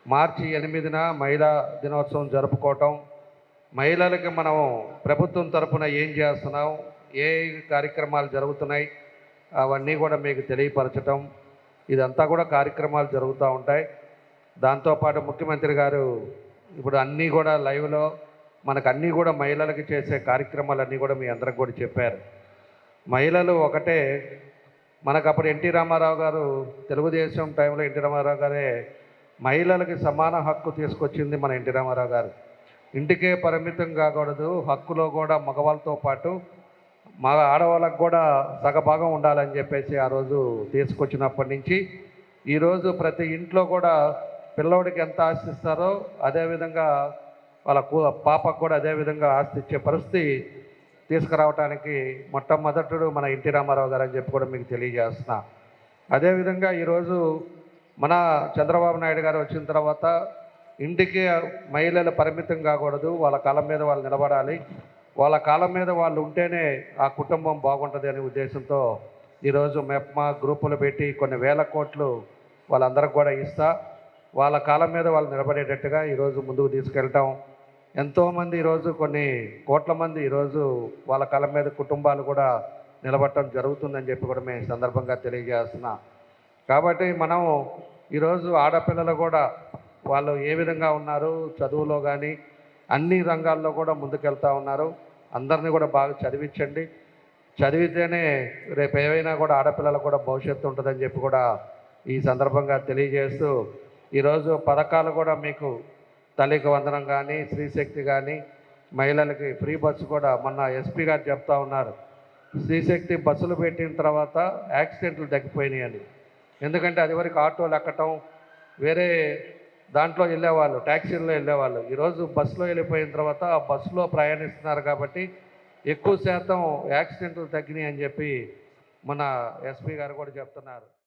మార్చి 8న మహిళా దినోత్సవం జరుపుకోవటం, మహిళలకి మనం ప్రభుత్వం తరపున ఏం చేస్తున్నాం, ఏ కార్యక్రమాలు జరుగుతున్నాయి అవన్నీ కూడా మీకు తెలియపరచటం, ఇదంతా కూడా కార్యక్రమాలు జరుగుతూ ఉంటాయి. దాంతోపాటు ముఖ్యమంత్రి గారు ఇప్పుడు అన్నీ కూడా లైవ్లో మనకు అన్నీ కూడా మహిళలకి చేసే కార్యక్రమాలన్నీ కూడా మీ అందరికి కూడా చెప్పారు. మహిళలు ఒకటే, మనకు అప్పుడు ఎన్టీ రామారావు గారు తెలుగుదేశం టైంలో ఎన్టీ రామారావు గారే మహిళలకి సమాన హక్కు తీసుకొచ్చింది మన ఎన్టీ రామారావు గారు. ఇంటికే పరిమితం కాకూడదు, హక్కులో కూడా మగవాళ్ళతో పాటు ఆడవాళ్ళకు కూడా సగభాగం ఉండాలని చెప్పేసి ఆ రోజు తీసుకొచ్చినప్పటి నుంచి ఈరోజు ప్రతి ఇంట్లో కూడా పిల్లోడికి ఎంత ఆస్తి ఇస్తారో అదేవిధంగా వాళ్ళ పాపకు కూడా అదేవిధంగా ఆస్తి ఇచ్చే పరిస్థితి తీసుకురావడానికి మొట్టమొదటుడు మన ఎన్టీ రామారావు గారు అని చెప్పి కూడా మీకు తెలియజేస్తున్నా. అదేవిధంగా ఈరోజు మన చంద్రబాబు నాయుడు గారు వచ్చిన తర్వాత ఇంటికి మహిళలు పరిమితం కాకూడదు, వాళ్ళ కాళ్ళ మీద వాళ్ళు నిలబడాలి, వాళ్ళ కాళ్ళ మీద వాళ్ళు ఉంటేనే ఆ కుటుంబం బాగుంటుంది అనే ఉద్దేశంతో ఈరోజు మెప్మా గ్రూపులు పెట్టి కొన్ని వేల కోట్లు వాళ్ళందరికి కూడా ఇస్తా వాళ్ళ కాళ్ళ మీద వాళ్ళు నిలబడేటట్టుగా ఈరోజు ముందుకు తీసుకెళ్ళటం, ఎంతోమంది ఈరోజు కొన్ని కోట్ల మంది ఈరోజు వాళ్ళ కాళ్ళ మీద కుటుంబాలు కూడా నిలబడటం జరుగుతుందని చెప్పి కూడా మేము సందర్భంగా తెలియజేస్తున్నా. కాబట్టి మనం ఈరోజు ఆడపిల్లలు కూడా వాళ్ళు ఏ విధంగా ఉన్నారు, చదువులో కానీ అన్ని రంగాల్లో కూడా ముందుకెళ్తూ ఉన్నారు. అందరినీ కూడా బాగా చదివించండి, చదివితేనే రేపు ఏవైనా కూడా ఆడపిల్లలకు కూడా భవిష్యత్తు ఉంటుందని చెప్పి కూడా ఈ సందర్భంగా తెలియజేస్తూ ఈరోజు పథకాలు కూడా మీకు తల్లికి వందనం కానీ, స్త్రీశక్తి కానీ, మహిళలకి ఫ్రీ బస్సు కూడా మొన్న ఎస్పీ గారు చెప్తా ఉన్నారు. స్త్రీశక్తి బస్సులు పెట్టిన తర్వాత యాక్సిడెంట్లు తగ్గిపోయినాయి అని. ఎందుకంటే అది వరకు ఆటోలు ఎక్కటం, వేరే దాంట్లో వెళ్ళేవాళ్ళు, ట్యాక్సీల్లో వెళ్ళేవాళ్ళు. ఈరోజు బస్సులో వెళ్ళిపోయిన తర్వాత ఆ బస్సులో ప్రయాణిస్తున్నారు కాబట్టి ఎక్కువ శాతం యాక్సిడెంట్లు తగ్గినాయి అని చెప్పి మన ఎస్పీ గారు కూడా చెప్తున్నారు.